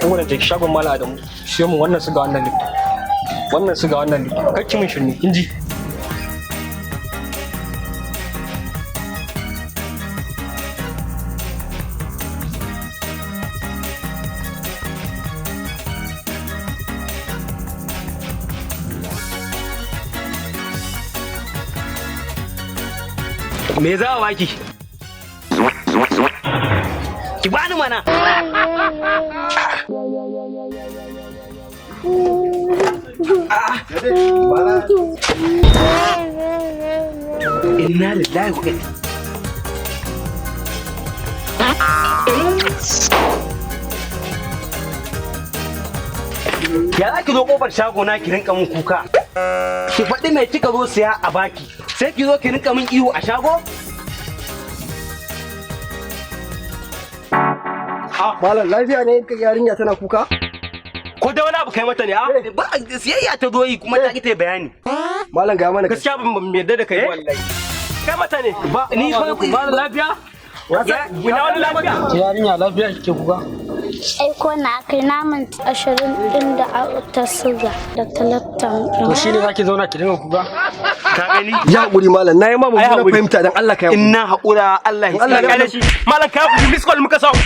saboda take shagon mala Adamu siyo mu wannan suga wannan lip wannan suga wannan lip kacci min shirni kin ji me za a baki ki bani mana inna lillahi wa inna ya za ki zo kofar shago na ki rinka mun kuka ki faɗi mai kika zo siya a baki sai ki zo ki rinka min ihu a shago. Malam lafiya ne ka yarinya tana kuka? Ko da wani abu kai mata ne a? Ba siyayya ta zo yi kuma ta ki ta bayani. Malam ga mana gaskiya ban yarda da kai wallahi. Kai mata ne. Ba ni ba lafiya? Ina wani lafiya? Yarinya lafiya kike kuka? Ai ko na kai naman 20 din da ta suga da talatan. To shine zaki zauna ki dinga kuka? Ka gani? Ya hakuri malam nayi ma mun fahimta dan Allah ka yi. Inna haƙura Allah ya kare shi. Malam ka ku miss call muka samu.